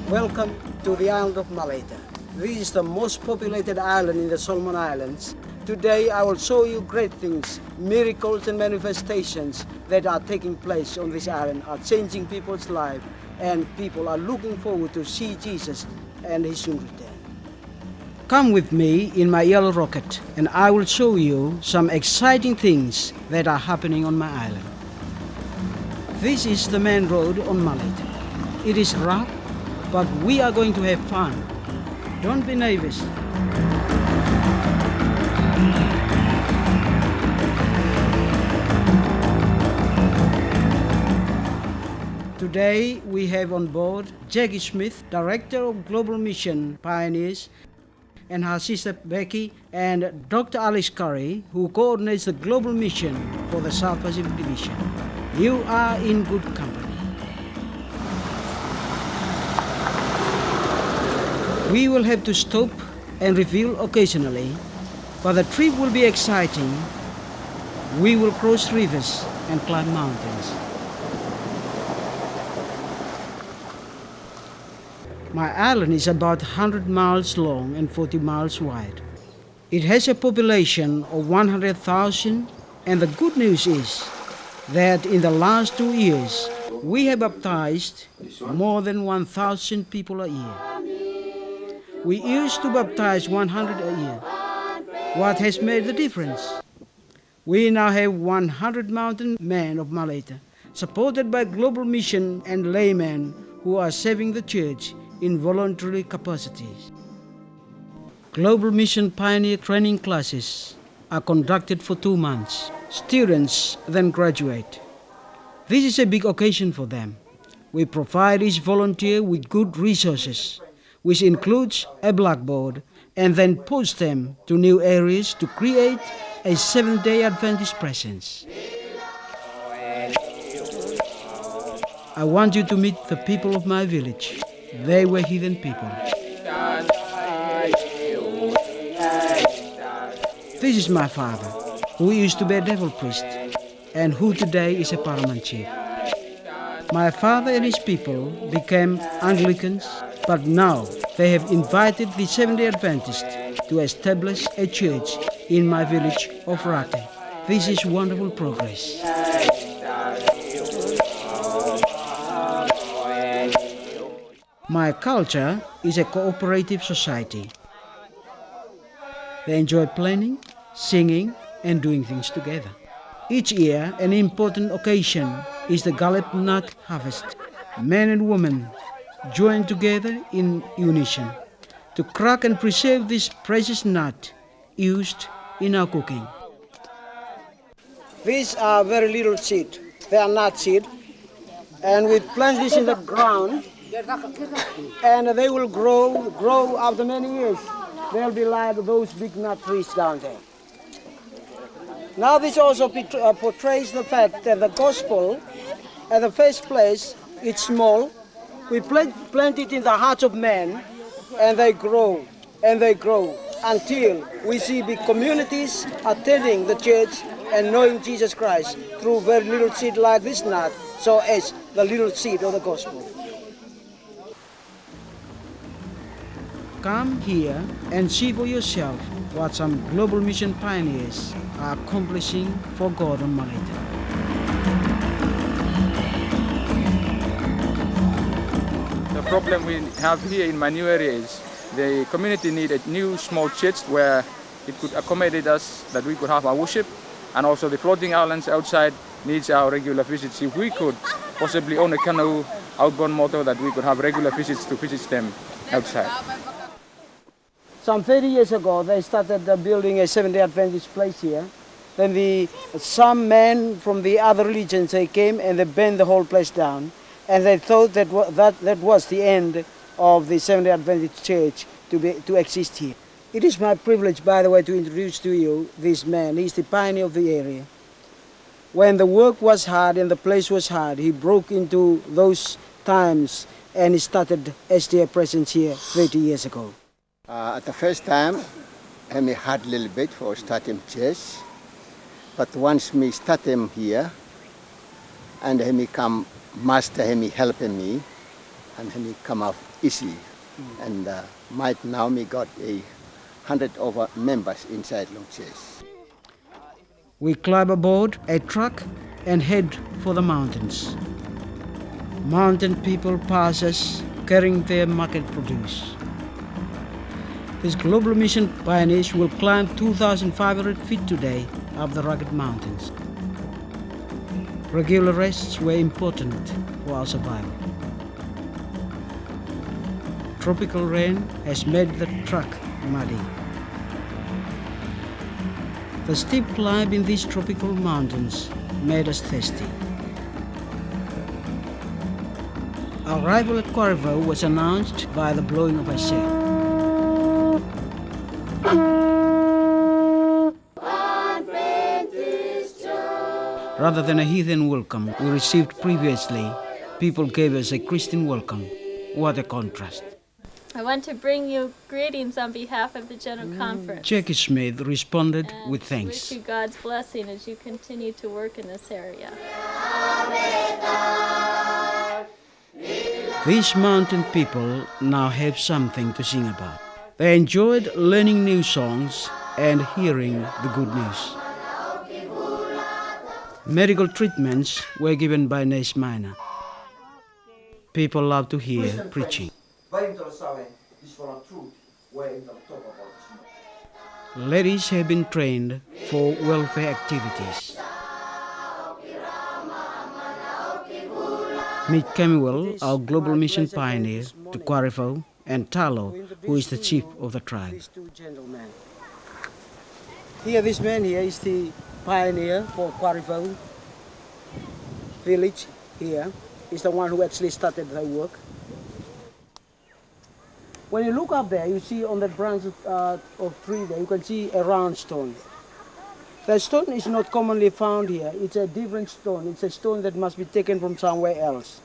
Welcome to the island of Malaita. This is the most populated island in the Solomon Islands. Today I will show you great things, miracles and manifestations that are taking place on this island, are changing people's lives, and people are looking forward to see Jesus and his soon return. Come with me in my yellow rocket and I will show you some exciting things that are happening on my island. This is the main road on Malaita. It is rough, but we are going to have fun. Don't be nervous. Today we have on board Jackie Smith, Director of Global Mission Pioneers, and her sister Becky, and Dr. Alice Curry, who coordinates the Global Mission for the South Pacific Division. You are in good company. We will have to stop and refuel occasionally, but the trip will be exciting. We will cross rivers and climb mountains. My island is about 100 miles long and 40 miles wide. It has a population of 100,000, and the good news is that in the last 2 years, we have baptized more than 1,000 people a year. We used to baptize 100 a year. What has made the difference? We now have 100 mountain men of Malaita, supported by Global Mission and laymen who are serving the church in voluntary capacities. Global Mission Pioneer training classes are conducted for 2 months. Students then graduate. This is a big occasion for them. We provide each volunteer with good resources, which includes a blackboard, and then post them to new areas to create a Seventh-day Adventist presence. I want you to meet the people of my village. They were heathen people. This is my father, who used to be a devil priest, and who today is a paramount chief. My father and his people became Anglicans, but now they have invited the Seventh-day Adventists to establish a church in my village of Rake. This is wonderful progress. My culture is a cooperative society. They enjoy planning, singing, and doing things together. Each year, an important occasion is the Gallup nut harvest. Men and women join together in unison to crack and preserve this precious nut used in our cooking. These are very little seed. They are nut seed, and we plant this in the ground, and they will grow after many years. They'll be like those big nut trees down there. Now this also portrays the fact that the gospel, at the first place, it's small. We plant it in the hearts of men, and they grow until we see big communities attending the church and knowing Jesus Christ through very little seed like this nut, so as the little seed of the gospel. Come here and see for yourself what some Global Mission pioneers are accomplishing for God on Malaita. The problem we have here in my new area is the community need a new small church where it could accommodate us, that we could have our worship, and also the floating islands outside needs our regular visits. If we could possibly own a canoe outbound motor, that we could have regular visits to visit them outside. Some 30 years ago, they started building a Seventh-day Adventist place here. Then some men from the other religions, they came and they burned the whole place down. And they thought that was the end of the Seventh-day Adventist Church to exist here. It is my privilege, by the way, to introduce to you this man. He's the pioneer of the area. When the work was hard and the place was hard, he broke into those times and he started SDA presence here 30 years ago. At the first time, I had a little bit for starting church, but once me start him here, and he come master, he helping me, and he come out easy. And might now we got 100 over members inside Long Chase. We climb aboard a truck and head for the mountains. Mountain people pass us carrying their market produce. These Global Mission pioneers will climb 2,500 feet today up the rugged mountains. Regular rests were important for our survival. Tropical rain has made the truck muddy. The steep climb in these tropical mountains made us thirsty. Our arrival at Quarryville was announced by the blowing of a sail. Rather than a heathen welcome we received previously, people gave us a Christian welcome. What a contrast. I want to bring you greetings on behalf of the General Conference. Jackie Smith responded and with thanks. wish you God's blessing as you continue to work in this area. These mountain people now have something to sing about. They enjoyed learning new songs and hearing the good news. Medical treatments were given by nurse Mina. People love to hear preaching. Ladies have been trained for welfare activities. Meet Camuel, our Global Mission pioneer, to Quarryville, and Talo, who is the chief of the tribe. These two gentlemen. Here, this man here is the pioneer for Quarryville village here. He's the one who actually started the work. When you look up there, you see on the branch of tree there, you can see a round stone. The stone is not commonly found here. It's a different stone. It's a stone that must be taken from somewhere else.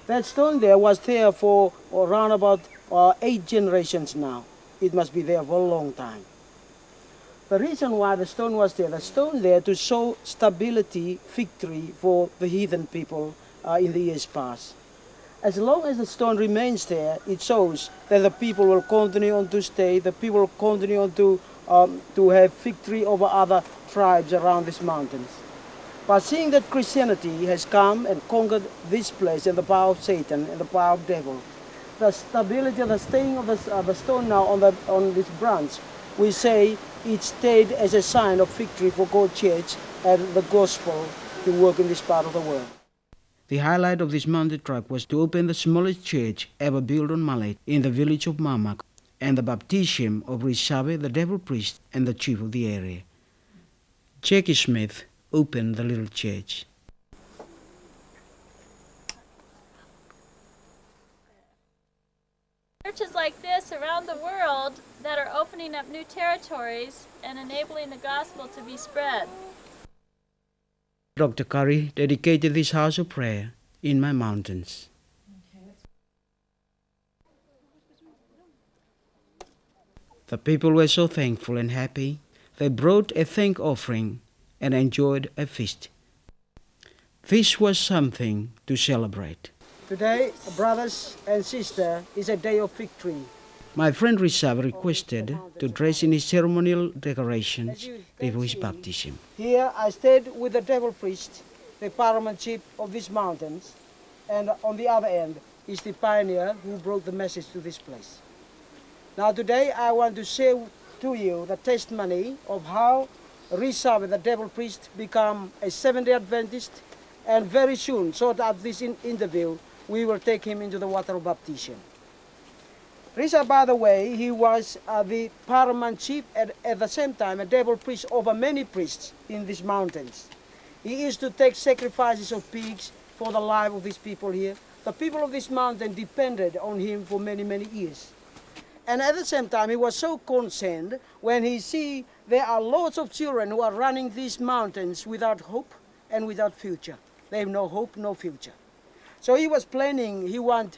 That stone there was there for around about 8 generations now. It must be there for a long time. The reason why the stone was there to show stability, victory for the heathen people in the years past. As long as the stone remains there, it shows that the people will continue on to stay, the people will continue on to have victory over other tribes around these mountains. But seeing that Christianity has come and conquered this place and the power of Satan and the power of devil, the stability of the staying of the stone now on this branch, we say it stayed as a sign of victory for God's church and the gospel to work in this part of the world. The highlight of this mountain trek was to open the smallest church ever built on Malaita in the village of Mamak and the baptism of Risabe, the devil priest and the chief of the area. Jackie Smith opened the little church. Churches like this around the world that are opening up new territories and enabling the gospel to be spread. Dr. Curry dedicated this house of prayer in my mountains. The people were so thankful and happy, they brought a thank offering and enjoyed a feast. This was something to celebrate. Today, brothers and sisters, is a day of victory. My friend Rishav requested to dress in his ceremonial decorations before his baptism. Here I stayed with the devil priest, the paramount chief of these mountains, and on the other end is the pioneer who brought the message to this place. Now today I want to share to you the testimony of how Rishav, the devil priest, became a Seventh-day Adventist, and very soon, short after this interview, we will take him into the water of baptism. Risha, by the way, he was the paramount chief and at the same time a devil priest over many priests in these mountains. He used to take sacrifices of pigs for the life of these people here. The people of this mountain depended on him for many, many years. And at the same time, he was so concerned when he see there are lots of children who are running these mountains without hope and without future. They have no hope, no future. So he was planning, he want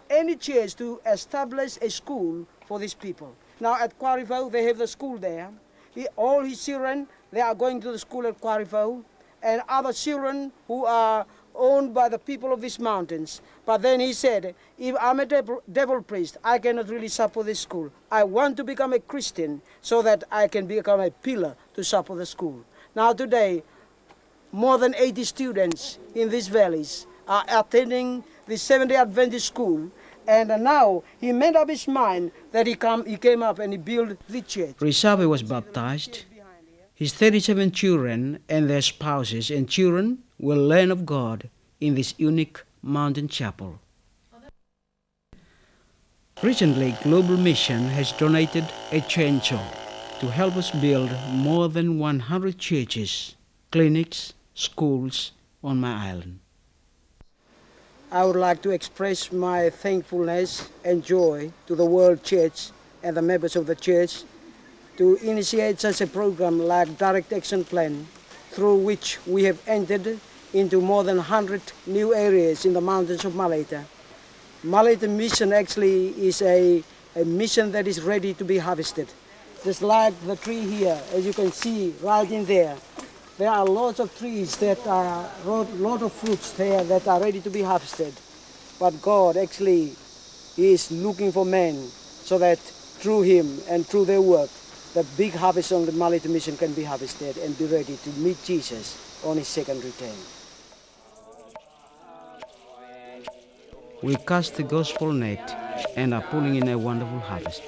any church to establish a school for these people. Now at Quarryville, they have the school there. All his children, they are going to the school at Quarryville, and other children who are owned by the people of these mountains. But then he said, if I'm a devil priest, I cannot really support this school. I want to become a Christian so that I can become a pillar to support the school. Now today, more than 80 students in these valleys are attending the Seventh-day Adventist school, and now he made up his mind that he came up and he built the church. Risabe was baptized. His 37 children and their spouses and children will learn of God in this unique mountain chapel. Recently, Global Mission has donated a chainsaw to help us build more than 100 churches, clinics, schools on my island. I would like to express my thankfulness and joy to the World Church and the members of the church to initiate such a program like Direct Action Plan, through which we have entered into more than 100 new areas in the mountains of Malaita. Malaita mission actually is a mission that is ready to be harvested. Just like the tree here, as you can see right in there, there are lots of trees that are, lot of fruits there that are ready to be harvested. But God actually is looking for men so that through him and through their work, the big harvest on the Malaita mission can be harvested and be ready to meet Jesus on his second return. We cast the gospel net and are pulling in a wonderful harvest.